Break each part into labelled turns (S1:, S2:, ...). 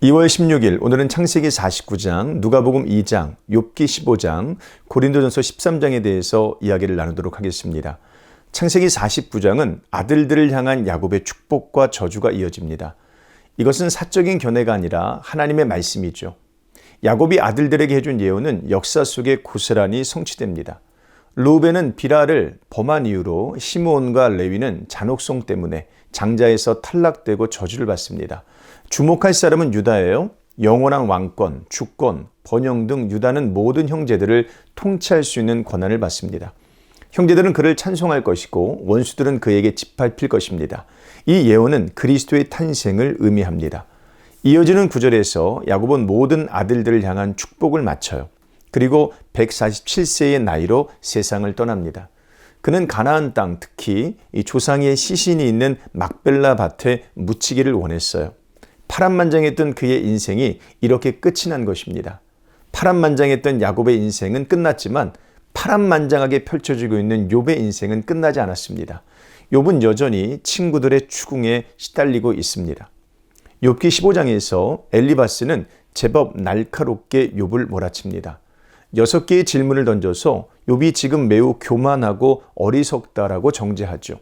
S1: 2월 16일 오늘은 창세기 49장, 누가복음 2장, 욥기 15장, 고린도전서 13장에 대해서 이야기를 나누도록 하겠습니다. 창세기 49장은 아들들을 향한 야곱의 축복과 저주가 이어집니다. 이것은 사적인 견해가 아니라 하나님의 말씀이죠. 야곱이 아들들에게 해준 예언은 역사 속에 고스란히 성취됩니다. 르우벤은 비라를 범한 이유로 시므온과 레위는 잔혹성 때문에 장자에서 탈락되고 저주를 받습니다. 주목할 사람은 유다예요. 영원한 왕권, 주권, 번영 등 유다는 모든 형제들을 통치할 수 있는 권한을 받습니다. 형제들은 그를 찬송할 것이고 원수들은 그에게 짓밟힐 것입니다. 이 예언은 그리스도의 탄생을 의미합니다. 이어지는 구절에서 야곱은 모든 아들들을 향한 축복을 마쳐요. 그리고 147세의 나이로 세상을 떠납니다. 그는 가나안 땅, 특히 이 조상의 시신이 있는 막벨라 밭에 묻히기를 원했어요. 파란만장했던 그의 인생이 이렇게 끝이 난 것입니다. 파란만장했던 야곱의 인생은 끝났지만 파란만장하게 펼쳐지고 있는 욥의 인생은 끝나지 않았습니다. 욥은 여전히 친구들의 추궁에 시달리고 있습니다. 욥기 15장에서 엘리바스는 제법 날카롭게 욥을 몰아칩니다. 6개의 질문을 던져서 욥이 지금 매우 교만하고 어리석다라고 정죄하죠.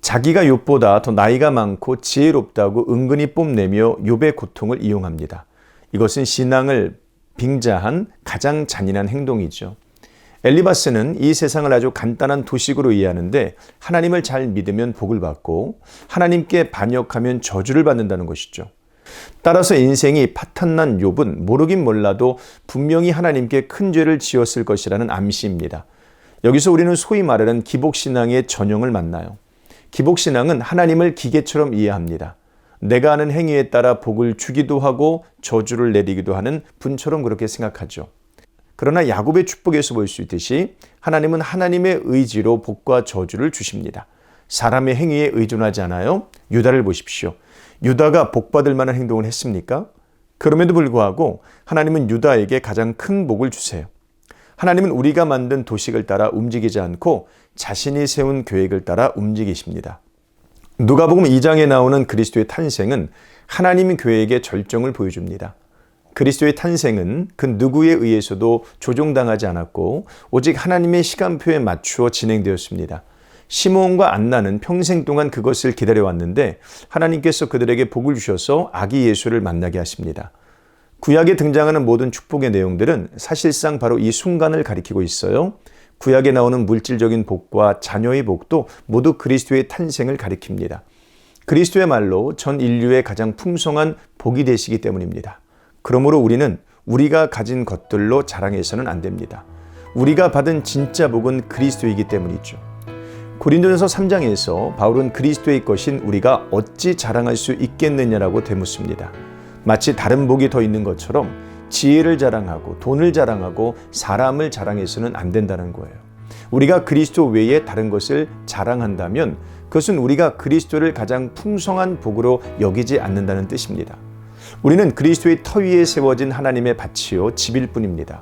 S1: 자기가 욥보다 더 나이가 많고 지혜롭다고 은근히 뽐내며 욥의 고통을 이용합니다. 이것은 신앙을 빙자한 가장 잔인한 행동이죠. 엘리바스는 이 세상을 아주 간단한 도식으로 이해하는데 하나님을 잘 믿으면 복을 받고 하나님께 반역하면 저주를 받는다는 것이죠. 따라서 인생이 파탄난 욥은 모르긴 몰라도 분명히 하나님께 큰 죄를 지었을 것이라는 암시입니다. 여기서 우리는 소위 말하는 기복신앙의 전형을 만나요. 기복신앙은 하나님을 기계처럼 이해합니다. 내가 하는 행위에 따라 복을 주기도 하고 저주를 내리기도 하는 분처럼 그렇게 생각하죠. 그러나 야곱의 축복에서 볼 수 있듯이 하나님은 하나님의 의지로 복과 저주를 주십니다. 사람의 행위에 의존하지 않아요. 유다를 보십시오. 유다가 복받을 만한 행동을 했습니까? 그럼에도 불구하고 하나님은 유다에게 가장 큰 복을 주세요. 하나님은 우리가 만든 도식을 따라 움직이지 않고 자신이 세운 계획을 따라 움직이십니다. 누가복음 2장에 나오는 그리스도의 탄생은 하나님 계획의 절정을 보여줍니다. 그리스도의 탄생은 그 누구에 의해서도 조종당하지 않았고 오직 하나님의 시간표에 맞추어 진행되었습니다. 시므온과 안나는 평생 동안 그것을 기다려왔는데 하나님께서 그들에게 복을 주셔서 아기 예수를 만나게 하십니다. 구약에 등장하는 모든 축복의 내용들은 사실상 바로 이 순간을 가리키고 있어요. 구약에 나오는 물질적인 복과 자녀의 복도 모두 그리스도의 탄생을 가리킵니다. 그리스도의 말로 전 인류의 가장 풍성한 복이 되시기 때문입니다. 그러므로 우리는 우리가 가진 것들로 자랑해서는 안 됩니다. 우리가 받은 진짜 복은 그리스도이기 때문이죠. 고린도전서 3장에서 바울은 그리스도의 것인 우리가 어찌 자랑할 수 있겠느냐라고 되묻습니다. 마치 다른 복이 더 있는 것처럼 지혜를 자랑하고 돈을 자랑하고 사람을 자랑해서는 안 된다는 거예요. 우리가 그리스도 외에 다른 것을 자랑한다면 그것은 우리가 그리스도를 가장 풍성한 복으로 여기지 않는다는 뜻입니다. 우리는 그리스도의 터 위에 세워진 하나님의 밭이요 집일 뿐입니다.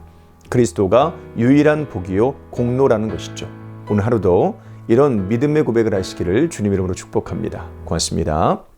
S1: 그리스도가 유일한 복이요 공로라는 것이죠. 오늘 하루도 이런 믿음의 고백을 하시기를 주님 이름으로 축복합니다. 고맙습니다.